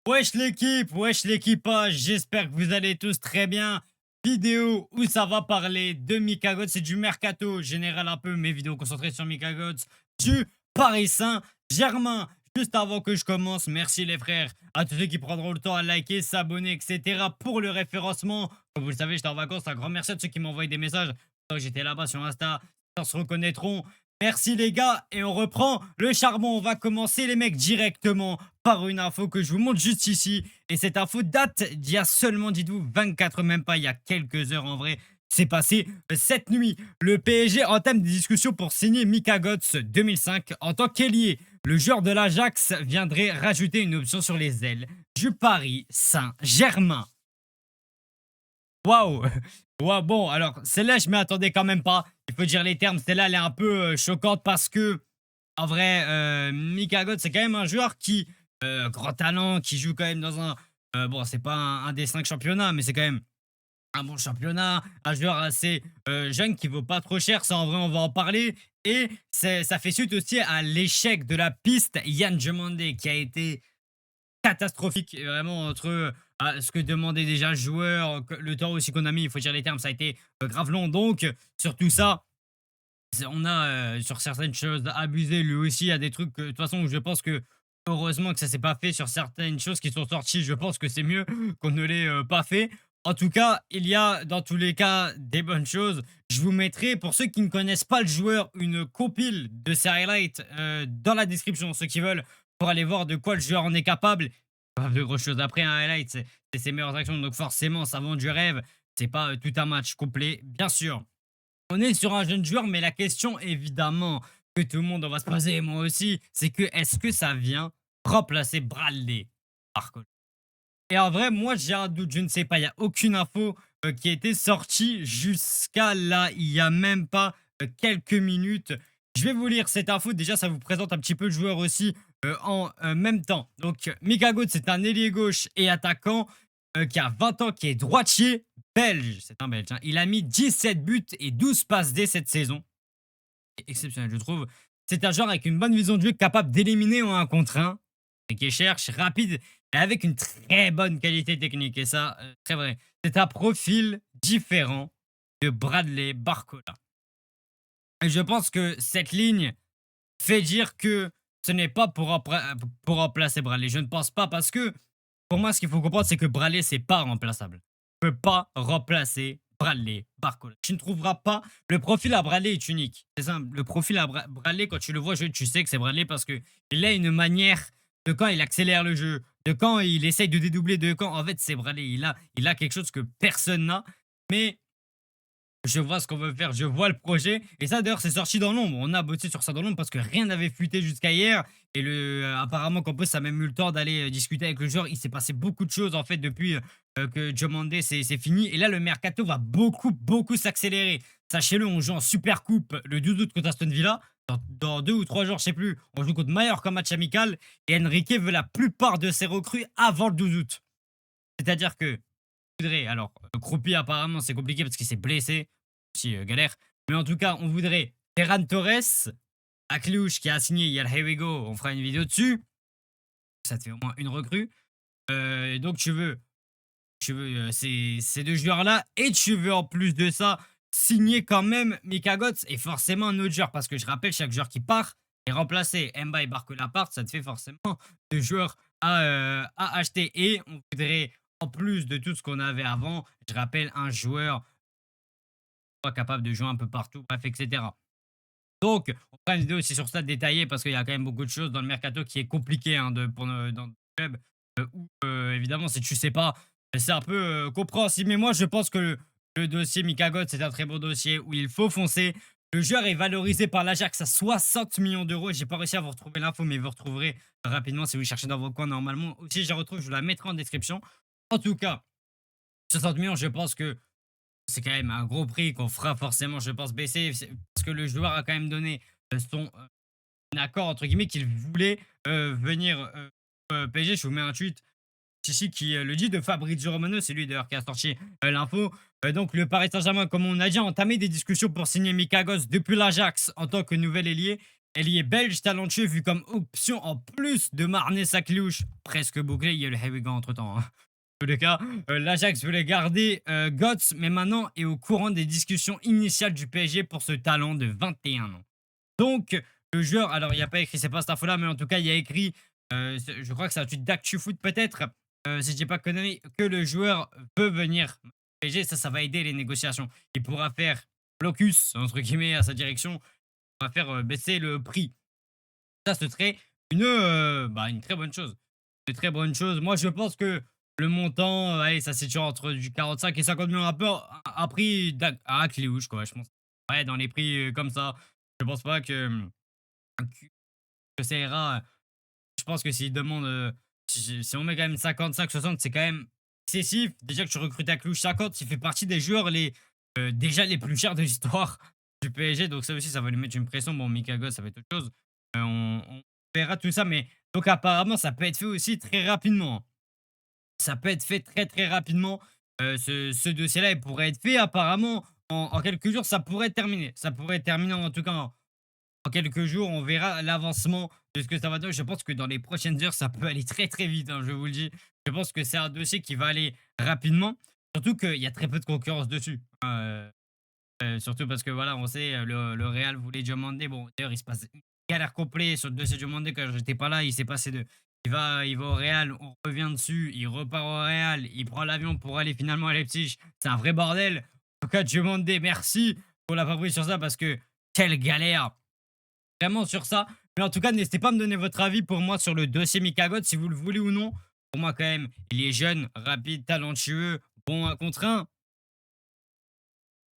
Wesh l'équipage, j'espère que vous allez tous très bien. Vidéo où ça va parler de Mika Götze, c'est du mercato général un peu, mes vidéos concentrées sur Mika Götze, du Paris Saint-Germain. Juste avant que je commence, merci les frères, à tous ceux qui prendront le temps à liker, s'abonner, etc. pour le référencement. Comme vous le savez, j'étais en vacances, un grand merci à tous ceux qui m'ont envoyé des messages. Quand j'étais là-bas sur Insta, ils se reconnaîtront. Merci les gars, et on reprend le charbon. On va commencer les mecs directement par une info que je vous montre juste ici. Et cette info date d'il y a seulement, dites-vous, 24 heures, même pas, il y a quelques heures en vrai. C'est passé cette nuit. Le PSG entame des discussions pour signer Mika Götze 2005 en tant qu'ailier. Le joueur de l'Ajax viendrait rajouter une option sur les ailes du Paris Saint-Germain. Waouh! Waouh, bon, alors, celle-là, je m'y attendais quand même pas. Il faut dire les termes. Celle-là, elle est un peu choquante parce que, en vrai, Mika Götze, c'est quand même un joueur qui, grand talent, qui joue quand même dans un. Bon, c'est pas un des 5 championnats, mais c'est quand même un bon championnat. Un joueur assez jeune qui vaut pas trop cher. Ça, en vrai, on va en parler. Et ça fait suite aussi à l'échec de la piste Yann Diomandé qui a été catastrophique, vraiment entre ce que demandait déjà le joueur, le temps aussi qu'on a mis, il faut dire les termes, ça a été grave long. Donc, sur tout ça, on a sur certaines choses abusé lui aussi. Il y a des trucs, de toute façon, où je pense que heureusement que ça s'est pas fait sur certaines choses qui sont sorties. Je pense que c'est mieux qu'on ne l'ait pas fait. En tout cas, il y a dans tous les cas des bonnes choses. Je vous mettrai, pour ceux qui ne connaissent pas le joueur, une compile de ses highlights dans la description. Ceux qui veulent pour aller voir de quoi le joueur en est capable. Pas de grosses choses. Après, un highlight, c'est ses meilleures actions. Donc forcément, ça vend du rêve. C'est pas tout un match complet, bien sûr. On est sur un jeune joueur, mais la question évidemment que tout le monde va se poser, et moi aussi, c'est que est-ce que ça vient remplacer Bradley Barcola? Et en vrai, moi j'ai un doute, je ne sais pas, il n'y a aucune info qui a été sortie jusqu'à là, il y a même pas quelques minutes. Je vais vous lire cette info, déjà ça vous présente un petit peu le joueur aussi en même temps. Donc Mika Götze, c'est un ailier gauche et attaquant qui a 20 ans, qui est droitier, belge, c'est un belge, hein. Il a mis 17 buts et 12 passes dès cette saison. C'est exceptionnel, je trouve. C'est un joueur avec une bonne vision de jeu, capable d'éliminer en un contre un, et qui cherche, rapide, et avec une très bonne qualité technique. Et ça, très vrai. C'est un profil différent de Bradley Barcola. Et je pense que cette ligne fait dire que ce n'est pas pour remplacer Bradley. Je ne pense pas parce que, pour moi, ce qu'il faut comprendre, c'est que Bradley, c'est pas remplaçable. Tu peux pas remplacer Bradley Barcola. Tu ne trouveras pas. Le profil à Bradley est unique. C'est simple. Le profil à Bradley, quand tu le vois jouer, tu sais que c'est Bradley parce que il a une manière de quand il accélère le jeu, de quand il essaye de dédoubler, de quand. En fait, c'est Bradley. Il a quelque chose que personne n'a. Mais je vois ce qu'on veut faire, je vois le projet. Et ça, d'ailleurs, c'est sorti dans l'ombre. On a bossé sur ça dans l'ombre parce que rien n'avait fuité jusqu'à hier. Et apparemment, Campos a même eu le temps d'aller discuter avec le joueur. Il s'est passé beaucoup de choses, en fait, depuis que Diomandé c'est fini. Et là, le mercato va beaucoup s'accélérer. Sachez-le, on joue en Super Coupe le 12 août contre Aston Villa. Dans 2 ou 3 jours, je sais plus. On joue contre Mallorca comme match amical. Et Enrique veut la plupart de ses recrues avant le 12 août. C'est-à-dire que voudrait, alors, Croupi apparemment c'est compliqué parce qu'il s'est blessé, aussi galère, mais en tout cas on voudrait Ferran Torres, à Cluj qui a signé, il y a le Here We Go, on fera une vidéo dessus, ça te fait au moins une recrue, donc tu veux ces 2 joueurs-là et tu veux en plus de ça signer quand même Mika Götze et forcément un autre joueur parce que je rappelle chaque joueur qui part est remplacé. Mba et Barcola partent, ça te fait forcément 2 joueurs à acheter et on voudrait en plus de tout ce qu'on avait avant, je rappelle un joueur pas capable de jouer un peu partout, bref, etc. Donc, on fera une vidéo aussi sur ça détaillée parce qu'il y a quand même beaucoup de choses dans le mercato qui est compliqué hein, dans le club. Où, évidemment, si tu sais pas, c'est un peu compréhensible. Mais moi, je pense que le dossier Mika Götze, c'est un très bon dossier où il faut foncer. Le joueur est valorisé par l'Ajax à 60 millions d'euros. J'ai pas réussi à vous retrouver l'info, mais vous retrouverez rapidement si vous cherchez dans vos coins normalement. Aussi, je la retrouve, je vous la mettrai en description. En tout cas, 60 millions, je pense que c'est quand même un gros prix qu'on fera forcément, je pense, baisser. Parce que le joueur a quand même donné son accord, entre guillemets, qu'il voulait venir PSG. Je vous mets un tweet ici qui le dit de Fabrizio Romano. C'est lui d'ailleurs qui a sorti l'info. Donc, le Paris Saint-Germain, comme on a dit, a entamé des discussions pour signer Mika Götze depuis l'Ajax en tant que nouvel ailier. ailier belge talentueux vu comme option en plus de Marnay Saclouche, presque bouclé, il y a le Hewigan entre-temps, hein. Tous les cas, l'Ajax voulait garder Götze, mais maintenant est au courant des discussions initiales du PSG pour ce talent de 21 ans. Donc, le joueur, alors il n'y a pas écrit, c'est pas cette info-là, mais en tout cas, il y a écrit, je crois que c'est un tweet d'ActuFoot peut-être, si je dis pas de conneries, que le joueur peut venir au PSG, ça va aider les négociations. Il pourra faire blocus, entre guillemets, à sa direction, il pourra faire baisser le prix. Ça, ce serait une très bonne chose. Une très bonne chose. Moi, je pense que le montant, allez, ça se situe entre du 45 et 50 millions à prix à Cléouche, quoi. Je pense. Ouais, dans les prix comme ça, je pense pas que ça ira. Je pense que s'il demande, si on met quand même 55-60, c'est quand même excessif. Déjà que tu recrutes à Clouche 50, il fait partie des joueurs déjà les plus chers de l'histoire du PSG. Donc ça aussi, ça va lui mettre une pression. Bon, Mikago, ça va être autre chose. On verra tout ça. Mais donc apparemment, ça peut être fait aussi très rapidement, hein. Ça peut être fait très, très rapidement. Ce dossier-là, il pourrait être fait apparemment en quelques jours, ça pourrait terminer. Ça pourrait terminer en tout cas en quelques jours. On verra l'avancement de ce que ça va donner. Je pense que dans les prochaines heures, ça peut aller très, très vite, hein, je vous le dis. Je pense que c'est un dossier qui va aller rapidement. Surtout qu'il y a très peu de concurrence dessus, hein, surtout parce que voilà, on sait, le Real voulait Diomandé. Bon, d'ailleurs, il se passe une galère complète sur le dossier Diomandé quand j'étais pas là. Il s'est passé de il va au Real, on revient dessus, il repart au Real, il prend l'avion pour aller finalement à Leipzig. C'est un vrai bordel. En tout cas, Diomandé, merci pour l'a pas pris sur ça parce que quelle galère vraiment sur ça. Mais en tout cas, n'hésitez pas à me donner votre avis pour moi sur le dossier Mikagot, si vous le voulez ou non. Pour moi, quand même, il est jeune, rapide, talentueux, bon un contre un.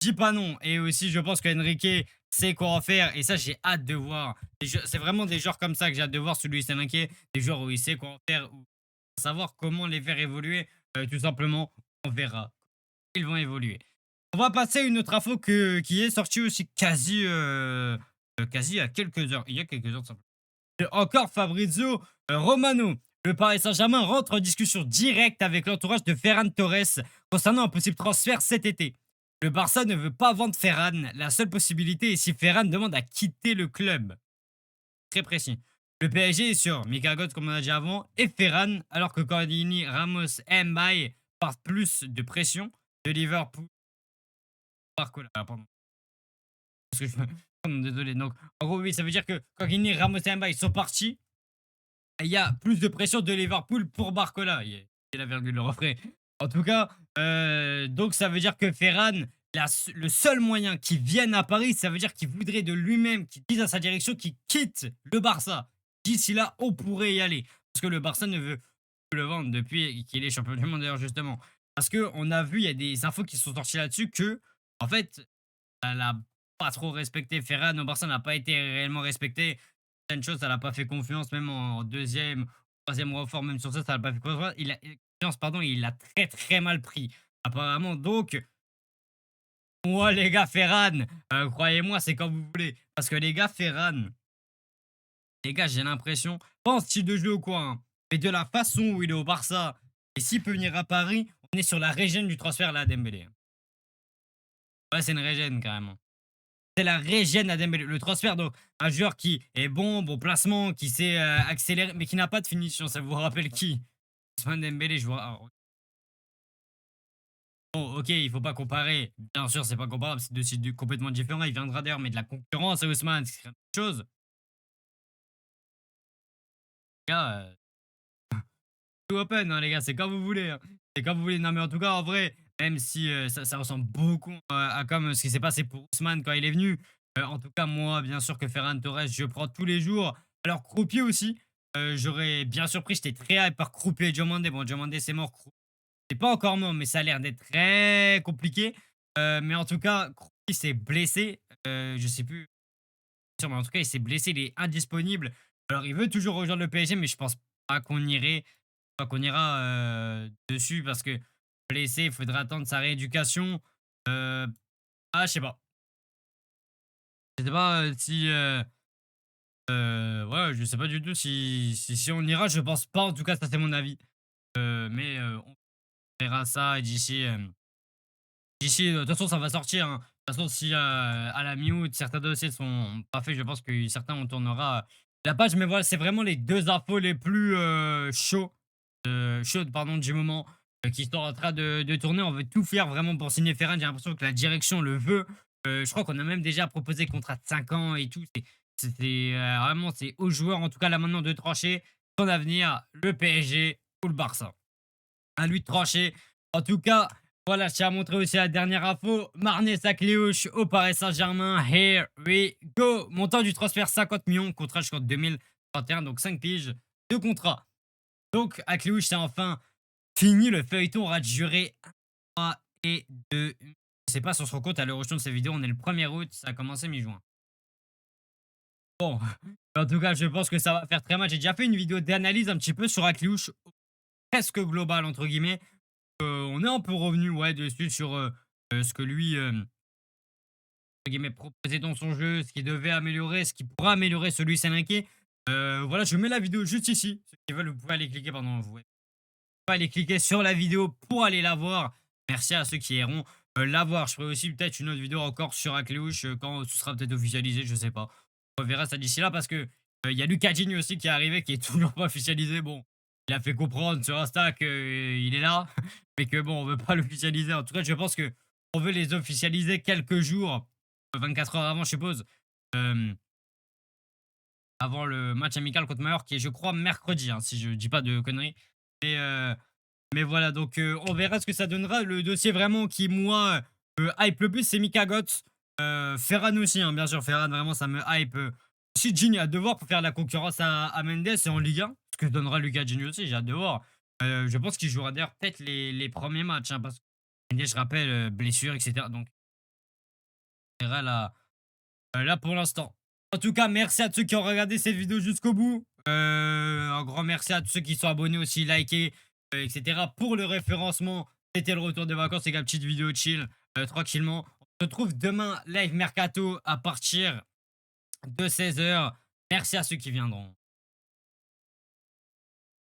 Dis pas non. Et aussi, je pense qu'Enrique sait quoi en faire. Et ça, j'ai hâte de voir. C'est vraiment des joueurs comme ça que j'ai hâte de voir, celui Enrique. Des joueurs où il sait quoi en faire, ou savoir comment les faire évoluer. Tout simplement, on verra. Ils vont évoluer. On va passer à une autre info qui est sortie aussi quasi à quelques heures. Il y a quelques heures, tout simplement. Encore Fabrizio Romano. Le Paris Saint-Germain rentre en discussion directe avec l'entourage de Ferran Torres concernant un possible transfert cet été. Le Barça ne veut pas vendre Ferran. La seule possibilité est si Ferran demande à quitter le club. Très précis. Le PSG est sur Mika Götze, comme on a dit avant, et Ferran, alors que Cordini, Ramos et Mbaye partent plus de pression de Liverpool. Barcola, pardon. Parce que pardon, désolé. Donc, en gros, oui, ça veut dire que Cordini, Ramos et Mbaye sont partis. Il y a plus de pression de Liverpool pour Barcola. Il y a la virgule, le refrain. En tout cas, donc ça veut dire que Ferran, le seul moyen qu'il vienne à Paris, ça veut dire qu'il voudrait de lui-même, qu'il dise à sa direction qu'il quitte le Barça. D'ici là, on pourrait y aller. Parce que le Barça ne veut plus le vendre depuis qu'il est champion du monde, d'ailleurs, justement. Parce qu'on a vu, il y a des infos qui sont sorties là-dessus que, en fait, elle n'a pas trop respecté Ferran. Au Barça n'a pas été réellement respecté. Certaines choses, ça l'a pas fait confiance, même en deuxième, troisième renfort, même sur ça, ça l'a pas fait confiance. Confiance, pardon, il l'a très très mal pris, apparemment. Donc, moi, les gars, Ferran, croyez-moi, c'est quand vous voulez. Parce que les gars, Ferran, les gars, j'ai l'impression, pas en style de jeu ou quoi, hein, mais de la façon où il est au Barça, et s'il peut venir à Paris, on est sur la régène du transfert là, à Dembélé, hein. Ouais, c'est une régène, carrément. C'est la régène à Dembélé. Le transfert, donc, un joueur qui est bon, bon placement, qui sait accélérer, mais qui n'a pas de finition. Ça vous rappelle qui? Ousmane Dembélé, je vois. Bon, ok, il faut pas comparer. Bien sûr, c'est pas comparable, c'est deux styles complètement différents. Il viendra d'ailleurs, mais de la concurrence à Ousmane, c'est autre chose. Les gars, tout open, hein, les gars, c'est quand vous voulez, hein. C'est quand vous voulez. Non, mais en tout cas, en vrai, même si ça ressemble beaucoup à comme ce qui s'est passé pour Ousmane quand il est venu. En tout cas, moi, bien sûr que Ferran Torres, je prends tous les jours. Alors, Croupier aussi, j'aurais bien surpris. J'étais très hype par Croupier et Diomandé. Bon, Diomandé, c'est mort. C'est pas encore mort, mais ça a l'air d'être très compliqué. Mais en tout cas, Croupier s'est blessé. Je sais plus, mais en tout cas, il s'est blessé. Il est indisponible. Alors, il veut toujours rejoindre le PSG, mais je pense pas qu'on irait. Pas qu'on ira dessus parce que blessé, il faudra attendre sa rééducation. Euh, je sais pas. Je sais pas si. Ouais, je sais pas du tout si on ira. Je pense pas, en tout cas, ça c'est mon avis. Mais on verra ça d'ici. De toute façon, ça va sortir, hein. toute façon, si à la mi-août, certains dossiers sont pas faits, je pense que certains, on tournera la page. Mais voilà, c'est vraiment les 2 infos les plus chaudes pardon, du moment qui sont en train de tourner. On veut tout faire vraiment pour signer Ferran. J'ai l'impression que la direction le veut. Je crois qu'on a même déjà proposé contrat de 5 ans et tout. Vraiment, c'est aux joueurs, en tout cas là maintenant, de trancher son avenir, le PSG ou le Barça. À lui de trancher. En tout cas, voilà, je tiens à montrer aussi la dernière info. Marnez Sakliouche au Paris Saint-Germain. Here we go. Montant du transfert 50 millions, contrat jusqu'en 2031, donc 5 piges de contrat. Donc, Akliouche, c'est enfin fini. Le feuilleton aura duré 1 mois et 2. Je sais pas si on se rend compte à l'heure où je tourne cette vidéo, on est le 1er août, ça a commencé mi-juin. Bon, en tout cas, je pense que ça va faire très mal. J'ai déjà fait une vidéo d'analyse un petit peu sur Akliouche, presque globale, entre guillemets. On est un peu revenu, ouais, dessus sur ce que lui, entre guillemets, proposait dans son jeu, ce qu'il devait améliorer, ce qui pourra améliorer celui Enrique. Voilà, je mets la vidéo juste ici. Ceux qui veulent, vous pouvez aller cliquer, pardon, vous pouvez aller cliquer sur la vidéo pour aller la voir. Merci à ceux qui iront la voir. Je ferai aussi peut-être une autre vidéo encore sur Akliouche quand ce sera peut-être officialisé, je sais pas. On verra ça d'ici là parce que il y a Lucas Digne aussi qui est arrivé, qui est toujours pas officialisé. Bon, il a fait comprendre sur Insta qu'il est là, mais que bon, on veut pas l'officialiser. En tout cas, je pense que on veut les officialiser quelques jours, 24 heures avant, je suppose, euh, avant le match amical contre Mallorca, qui est, je crois, mercredi, hein, si je dis pas de conneries. Mais, euh, mais voilà, donc on verra ce que ça donnera. Le dossier vraiment qui, moi, hype le plus, c'est Mika Götze. Ferran aussi, hein, bien sûr, Ferran, vraiment, ça me hype. Aussi, Gini, hâte de voir pour faire la concurrence à Mendes et en Ligue 1. Ce que donnera Lucas Gini aussi, j'ai hâte de voir. Je pense qu'il jouera d'ailleurs peut-être les premiers matchs, hein, parce que Mendes, je rappelle, blessure, etc. Donc, on verra là pour l'instant. En tout cas, merci à tous ceux qui ont regardé cette vidéo jusqu'au bout. Un grand merci à tous ceux qui sont abonnés aussi, likés, etc. Pour le référencement, c'était le retour des vacances et la petite vidéo chill, tranquillement. On se retrouve demain, live mercato, à partir de 16 h. Merci à ceux qui viendront.